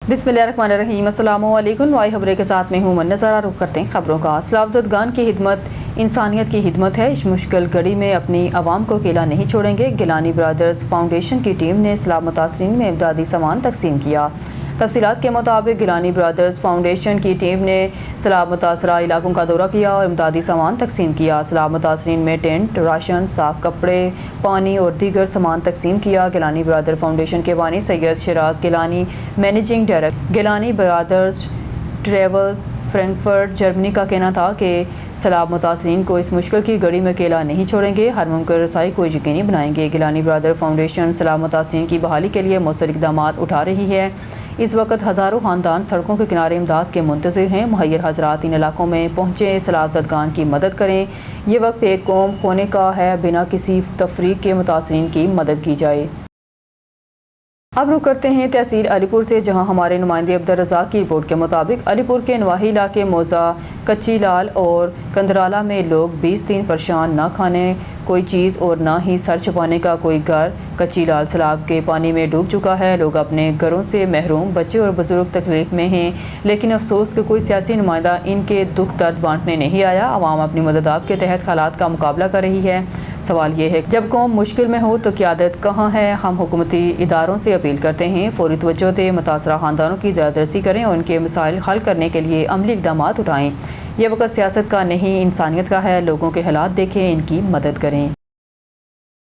बिस्मिल्लाहिर्रहमानिर्रहीम। अस्सलामु अलैकुम। वाई खबरें के साथ में हूँ मन। नज़ारा रुख करते हैं खबरों का। सलावतगान की हिदमत इंसानियत की हिदमत है। इस मुश्किल घड़ी में अपनी आवाम को अकेला नहीं छोड़ेंगे। गिलानी ब्रदर्स फाउंडेशन की टीम ने सैलाब मुतासरीन में इमदादी सामान तकसीम किया। तफसीलात के मुताबिक गिलानी ब्रदर्स फाउंडेशन की टीम ने सैलाब मुतासरा इलाकों का दौरा किया और इमदादी सामान तकसीम किया। सैलाब मुतासरीन में टेंट, राशन, साफ कपड़े, पानी और दीगर सामान तकसीम किया। गिलानी ब्रदर फाउंडेशन के बानी Syed Shiraz Gilani, managing director Gilani brothers travels Frankfurt Germany का कहना था कि सैलाब मुतासरीन को इस मुश्किल की घड़ी में अकेला नहीं छोड़ेंगे, हर मुमकिन रसाई को यकीनी बनाएंगे। गिलानी ब्रदर फाउंडेशन सैलाब मुतासरीन की बहाली के लिए मौसर इक़दाम उठा रही है। इस वक्त हज़ारों ख़ानदान सड़कों के किनारे इमदाद के मुंतज़िर हैं। मुहैयर हज़रात इन इलाकों में पहुँचें, सैलाब ज़दगान की मदद करें। ये वक्त एक कौम खोने का है, बिना किसी तफरीक के मुतासरीन की मदद की जाए। अब रुक करते हैं तहसील अलीपुर से, जहां हमारे नुमाइंदे अब्दुल रज़ाक की रिपोर्ट के मुताबिक अलीपुर के नवाही इलाके मौजा, कच्ची लाल और कंदराला में लोग 20 दिन परेशान, ना खाने कोई चीज़ और ना ही सर छुपाने का कोई घर। कच्ची लाल सैलाब के पानी में डूब चुका है। लोग अपने घरों से महरूम, बच्चे और बुजुर्ग तकलीफ में हैं, लेकिन अफसोस कि कोई सियासी नुमाइंदा इनके दुख दर्द बांटने नहीं आया। आवाम अपनी मदद आप के तहत हालात का मुकाबला कर रही है। सवाल ये है, जब कौम मुश्किल में हो तो क़यादत कहाँ है? हम हुकूमती इदारों से अपील करते हैं, फौरी तवज्जो दें, मुतासरा ख़ानदानों की दरदर्शी करें और उनके मसाइल हल करने के लिए अमली इक़दाम उठाएँ। यह वक्त सियासत का नहीं, इंसानियत का है। लोगों के हालात देखें, इनकी मदद करें।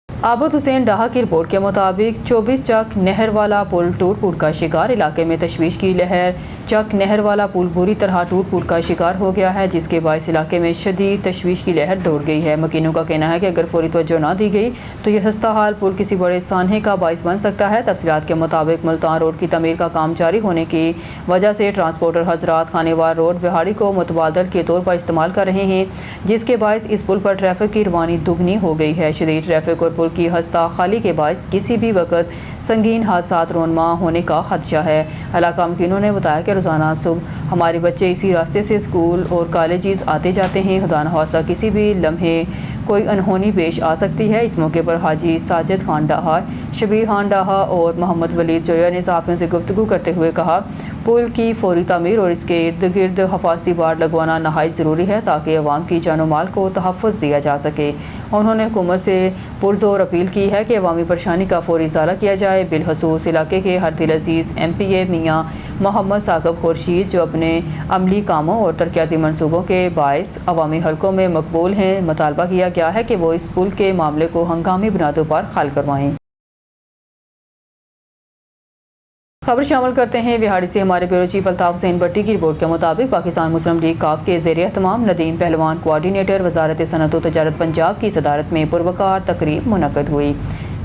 आबद हुसैन डाहा की रिपोर्ट के मुताबिक 24 चक नहर वाला पुल टूट फूट का शिकार। इलाके में तशवीश की लहर। चक नहर वाला पुल बुरी तरह टूट फूट का शिकार हो गया है, जिसके बायस इलाके में शदीद तशवीश की लहर दौड़ गई है। मकीनों का कहना है कि अगर फौरी तवज्जो ना दी गई तो यह हस्ता हाल पुल किसी बड़े सान्हे का बायस बन सकता है। तफसीलात के मुताबिक मुल्तान रोड की तमीर का काम जारी होने की वजह से ट्रांसपोर्टर हजरात खानेवार रोड बिहाड़ी को मुतबादल के तौर पर इस्तेमाल कर रहे हैं, जिसके बायस इस पुल पर ट्रैफिक की रवानी दुगनी हो गई है। शदीद ट्रैफिक और पुल की हस्ता खाली के बायस किसी भी वक्त संगीन हादसात रोनमा होने का खदशा है। इलाका मकीनों ने बताया कि रोज़ाना सुबह हमारे बच्चे इसी रास्ते से स्कूल और कॉलेजेस आते जाते हैं। खुदा न खास्ता किसी भी लम्हे कोई अनहोनी पेश आ सकती है। इस मौके पर हाजी साजिद खान डाहा, शबीर खान डाहा और मोहम्मद वलीद जोया ने सहाफ़ियों से गुफ्तगू करते हुए कहा, पुल की फौरी तमीर और इसके इर्द गिर्द हफाजती बाड़ लगवाना नहायत ज़रूरी है ताकि अवाम की जानो माल को तहफ़्फ़ुज़ दिया जा सके। उन्होंने हुकूमत से पुरज़ोर अपील की है कि अवामी परेशानी का फौरी इज़ाला किया जाए। बिलखसूस इलाके के हर दिल अज़ीज़ MPA मियाँ मोहम्मद साकब खुर्शीद, जो अपने अमली कामों और तरक्याती मनसूबों के बायस अवामी हलकों में मकबूल हैं, मुतालबा किया गया है कि वो इस पुल के मामले को हंगामी बुनियादों पर हल करवाएँ। खबर शामिल करते हैं बिहाड़ी से। हमारे ब्यूरो चीफ अल्ताफ हुसैन भट्टी की रिपोर्ट के मुताबिक पाकिस्तान मुस्लिम लीग काफ के ज़ेर एहतमाम नदीम पहलवान कोआर्डिनेटर वजारत सनअत व तजारत पंजाब की सदारत में पुरवकार तकरीब मुनक्कद हुई,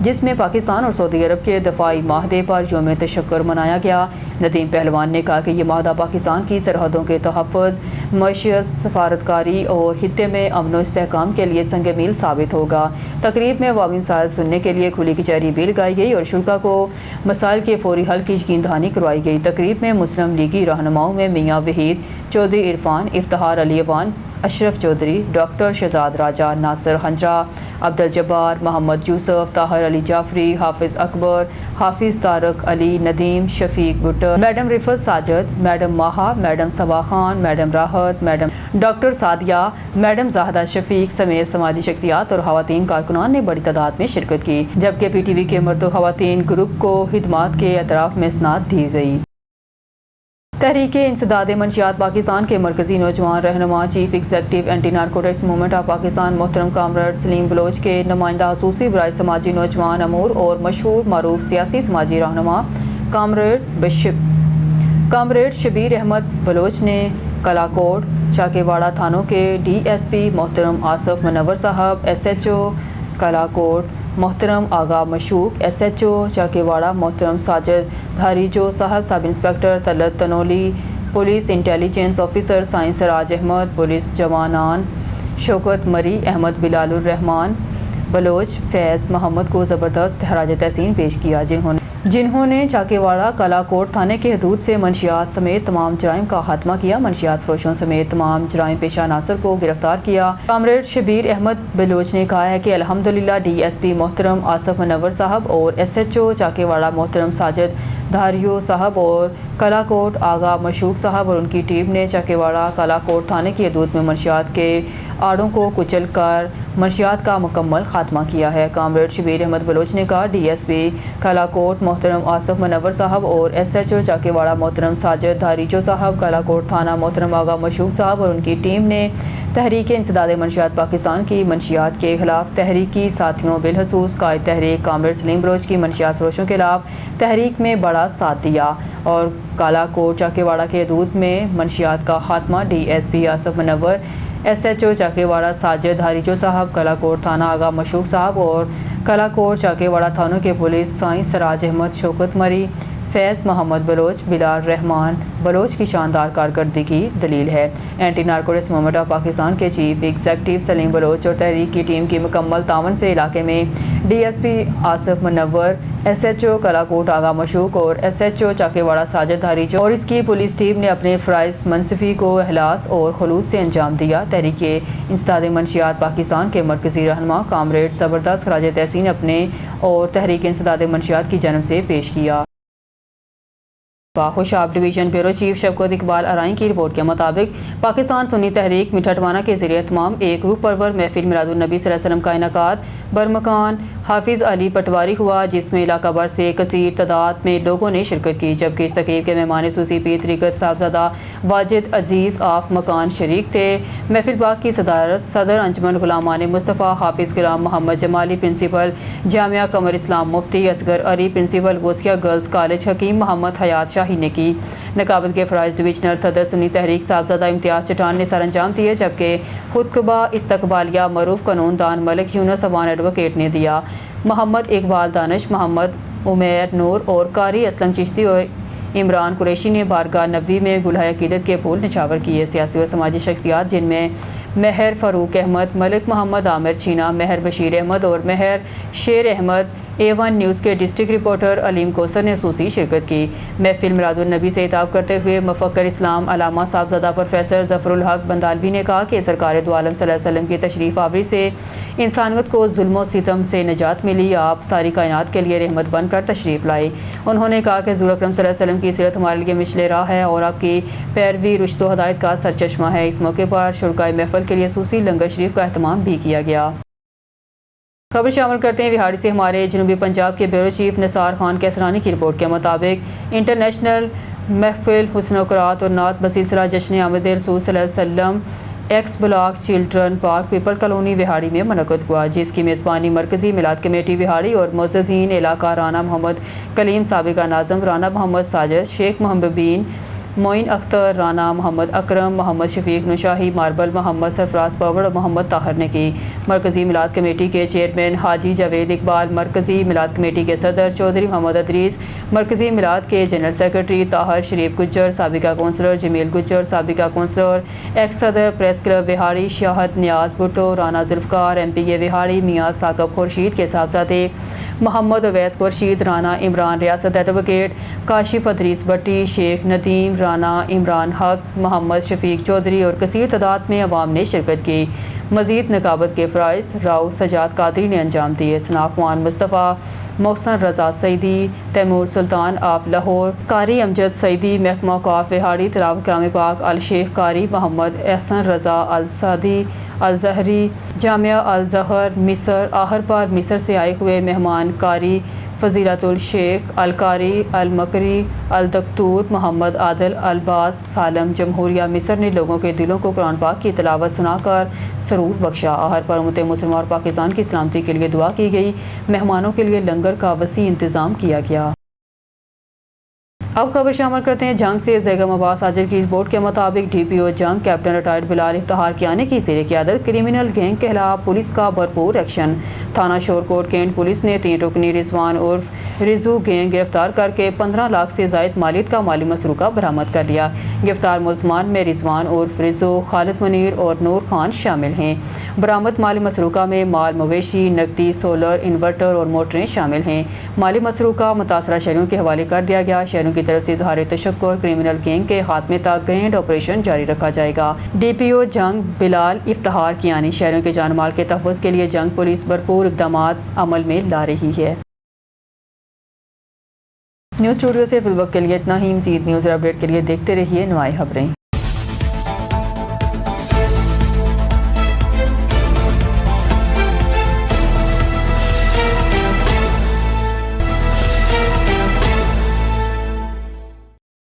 जिसमें पाकिस्तान और सऊदी अरब के दफाई माहदे पर यौम तशक्कुर मनाया गया। नदीम पहलवान ने कहा कि यह माहदा पाकिस्तान की सरहदों के तहफ़्फ़ुज़, मईशत, सफारतकारी और खित्ते में अमन व इस्तेहकाम के लिए संग मील साबित होगा। तकरीब में अवामी मसाइल सुनने के लिए खुली कचहरी भी लगाई गई और शुरा को मसाइल के फौरी हल की यकीन दहानी करवाई गई। तकरीब में मुस्लिम लीगी रहनुमाओं में Mian Waheed Chaudhry, Irfan, Iftikhar Ali Awan, Ashraf Chaudhry, doctor Shahzad Raja, Nasir Hanjra, Abdul Jabbar, Mohammad Yousuf, Tahir Ali Jafri, Hafiz Akbar, Hafiz Tariq Ali, Nadeem, Shafiq Bhutter, madam Riffat Sajid, madam Maha, madam Saba Khan, madam Rahat, madam doctor Sadia, madam Zahida Shafiq समेत समाजी शख्सियात और खवातीन कारकुनान ने बड़ी तादाद में शिरकत की, जबकि PTV के मर्द खवातीन ग्रुप को खिदमात के एतराफ़ में इसनाद दी गई। तहरीक इंसदाद मंशियात पाकिस्तान के मरकजी नौजवान रहनुमा, chief executive anti narcotics movement of Pakistan मोहतरम कामरेड सलीम बलोच के नुमाइंदा खसूसी बराए समाजी नौजवान अमूर और मशहूर मारूफ सियासी समाजी रहनुमा कामरेड शबीर अहमद बलोच ने कलाकोट चाकेवाड़ा थानों के DSP मोहतरम आसफ मनवर साहब, SHO कलाकोट मोहतरम आगा मशूक, SHO चाकेवाड़ा मोहतरम Sajid Dharejo sahab, sub inspector Talat Tanoli, police intelligence officer साइंस सराज अहमद, पुलिस जवानान शौकत मरी, अहमद बिलालुर रहमान बलोच, फैज़ मोहम्मद को ज़बरदस्त खराज तहसीन पेश किया, जिन्होंने चाकेवाड़ा कलाकोट थाने के हदूद से मंशियात समेत तमाम जराइम का खात्मा किया। मंशियात फरोशों समेत तमाम जराइम पेशा अनासर को गिरफ्तार किया। कामरेड शबीर अहमद बलोच ने कहा है कि अल्हम्दुलिल्लाह DSP मोहतरम आसफ मनवर साहब और SHO चाकेवाड़ा मोहतरम साजिद دھاریو صاحب اور کلاکوٹ آغا مشوق صاحب اور ان کی ٹیم نے چکیواڑہ کلاکوٹ تھانے کی حدود میں منشیات کے آڑوں کو کچل کر منشیات کا مکمل خاتمہ کیا ہے۔ کامریڈ شبیر احمد بلوچ نے کہا ڈی ایس پی کلاکوٹ محترم آصف منور صاحب اور ایس ایچ او چکیواڑہ محترم ساجد دھاریچو صاحب، کلاکوٹ تھانہ محترم آغا مشوق صاحب اور ان کی ٹیم نے تحریک انسداد منشیات پاکستان کی منشیات کے خلاف تحریکی ساتھیوں بالخصوص قائد تحریک کامریڈ سلیم بلوچ کی منشیات فروشوں کے خلاف تحریک میں بڑا ساتھ دیا اور کلاکوٹ چکیواڑہ کے حدود میں منشیات کا خاتمہ۔ ڈی ایس پی آصف منور، ایس ایچ او چکیواڑہ ساجد دھاریچو صاحب، کلاکوٹ تھانہ آغا مشوق صاحب اور کلاکوٹ چکیواڑہ تھانوں کے پولیس سائنس سراج احمد، شوکت مری، فیض محمد بلوچ، بلال رحمان بلوچ کی شاندار کارکردگی کی دلیل ہے۔ Anti narcotics movement of Pakistan کے چیف ایگزیکٹو سلیم بلوچ اور تحریک کی ٹیم کی مکمل تعاون سے علاقے میں ڈی ایس پی آصف منور، ایس ایچ او کلاکوٹ آغا مشوق اور ایس ایچ او چکیواڑہ ساجد دھاریچو اور اس کی پولیس ٹیم نے اپنے فرائض منصفی کو اخلاص اور خلوص سے انجام دیا۔ تحریک انسداد منشیات پاکستان کے مرکزی رہنما کامریڈ زبردست خراج تحسین اپنے اور تحریک انسداد منشیات کی جانب سے پیش کیا۔ خوشاب ڈویژن بیورو چیف شفقت اقبال ارائیں کی رپورٹ کے مطابق پاکستان سنی تحریک میٹھاٹوانہ کے زیر اہتمام ایک روح پرور محفل میلاد النبی صلی اللہ علیہ وسلم کا انعقاد برمکان حافظ علی پٹواری ہوا، جس میں علاقہ بھر سے کثیر تعداد میں لوگوں نے شرکت کی، جبکہ اس تقریب کے مہمان خصوصی پیر طریقت صاحبزادہ واجد عزیز آف مکان شریک تھے۔ محفل پاک کی صدارت صدر انجمن غلامان مصطفیٰ حافظ غلام محمد جمالی، پرنسپل جامعہ قمر اسلام مفتی اصغر علی، principal بوسیہ girls college Hakim Muhammad حیات شاہی نے کی۔ نقابت کے فرائض ڈویژنل صدر سنی تحریک صاحبزادہ امتیاز چٹان نے سر انجام دیے، جبکہ خطبہ استقبالیہ معروف قانون دان ملک یونس اوان ایڈوکیٹ نے دیا۔ محمد اقبال دانش، محمد عمیر نور اور قاری اسلم چشتی اور عمران قریشی نے بارگاہ نبوی میں گلہائے عقیدت کے پھول نچھاور کیے۔ سیاسی اور سماجی شخصیات جن میں مہر فاروق احمد، ملک محمد عامر چھینا، مہر بشیر احمد اور مہر شیر احمد، A1 نیوز کے ڈسٹرکٹ رپورٹر علیم کوثر نے خصوصی شرکت کی۔ محفل میلاد النبی سے خطاب کرتے ہوئے مفکر اسلام علامہ صاحبزادہ پروفیسر ظفر الحق بندالوی نے کہا کہ سرکار دو عالم صلی اللہ علیہ وسلم کی تشریف آوری سے انسانیت کو ظلم و ستم سے نجات ملی۔ آپ ساری کائنات کے لیے رحمت بن کر تشریف لائے۔ انہوں نے کہا کہ حضور اکرم صلی اللہ علیہ وسلم کی سیرت ہمارے لیے مشعل راہ ہے اور آپ کی پیروی رشد و ہدایت کا سرچشمہ ہے۔ اس موقع پر شرکائے محفل کے لیے خصوصی لنگر شریف کا اہتمام بھی کیا گیا۔ خبر شامل کرتے ہیں وہاڑی سے ہمارے جنوبی پنجاب کے بیورو چیف نثار خان کیسرانی کی رپورٹ کے مطابق انٹرنیشنل محفل حسن وقرات اور نعت بسلسلہ جشن آمد رسول صلی اللہ علیہ وسلم x block children park people colony Vehari میں منعقد ہوا، جس کی میزبانی مرکزی میلاد کمیٹی وہاڑی اور معززین علاقہ رانا محمد کلیم، سابقہ ناظم رانا محمد ساجد، شیخ محمد معین اختر، رانا محمد اکرم، محمد شفیق نشاہی ماربل، محمد سرفراز پاوڑ اور محمد طاہر نے کی۔ مرکزی میلاد کمیٹی کے چیئرمین حاجی جاوید اقبال، مرکزی میلاد کمیٹی کے صدر چودھری محمد ادریس، مرکزی میلاد کے جنرل سیکرٹری طاہر شریف گجر، سابقہ کونسلر جمیل گجر، سابقہ کونسلر ایکس صدر پریس کلب وہاڑی شاہد نیاز بھٹو، رانا ذوالفقار، ایم پی اے وہاڑی میاں ثاقب خورشید کے صاحبزادے محمد اویس خورشید، رانا عمران ریاست ایڈوکیٹ، کاشف ادریس بٹی، شیخ ندیم، رانا عمران حق، محمد شفیق چودھری اور کثیر تعداد میں عوام نے شرکت کی۔ مزید نقابت کے فرائض راؤ سجاد قادری نے انجام دیے۔ ثنا خوان مصطفیٰ، محسن رضا سعیدی، تیمور سلطان آف لاہور، قاری امجد سعیدی، محکمہ اوقاف وہاڑی، تلاوت کلام پاک الشیخ قاری محمد احسن رضا السعدی الزہری، جامعہ الزہر مصر، آہر پر مصر سے آئے ہوئے مہمان قاری فضیلت الشیخ القاری المکری الدکتور محمد عادل الباس سالم جمہوریہ مصر نے لوگوں کے دلوں کو قرآن پاک کی تلاوت سنا کر سرور بخشا۔ آہر پر امت مسلمہ اور پاکستان کی سلامتی کے لیے دعا کی گئی۔ مہمانوں کے لیے لنگر کا وسیع انتظام کیا گیا۔ اب خبر شامل کرتے ہیں جنگ سے زیگم عباس آجر کی رپورٹ کے مطابق ڈی پی او جنگ کیپٹن ریٹائرڈ بلال افتخار کیانی کی زیر قیادت کرمنل گینگ کے خلاف پولیس کا بھرپور ایکشن۔ تھانہ شورکوٹ کینٹ پولیس نے 3 رکنی رضوان عرف رضو گینگ گرفتار کر کے 15 لاکھ سے زائد مالیت کا مالی مسروقہ برآمد کر لیا۔ گرفتار ملزمان میں رضوان عرف رضو، خالد منیر اور نور خان شامل ہیں۔ برآمد مالی مسروقہ میں مال مویشی، نقدی، سولر انورٹر اور موٹریں شامل ہیں۔ مالی مسروقہ متاثرہ شہریوں کے حوالے کر دیا گیا۔ شہریوں کی طرف سے اظہار تشکر، کرمنل گینگ کے خاتمے تک گرینڈ آپریشن جاری رکھا جائے گا۔ ڈی پی او جنگ بلال افتخار کیانی، شہریوں کے جان مال کے تحفظ کے لیے جنگ پولیس بھرپور اقدامات عمل میں لا رہی ہے۔ نیوز اسٹوڈیو سے فی الوقت کے لیے اتنا ہی. مزید نیوز اور اپڈیٹ کے لیے دیکھتے رہیے نوائی خبریں.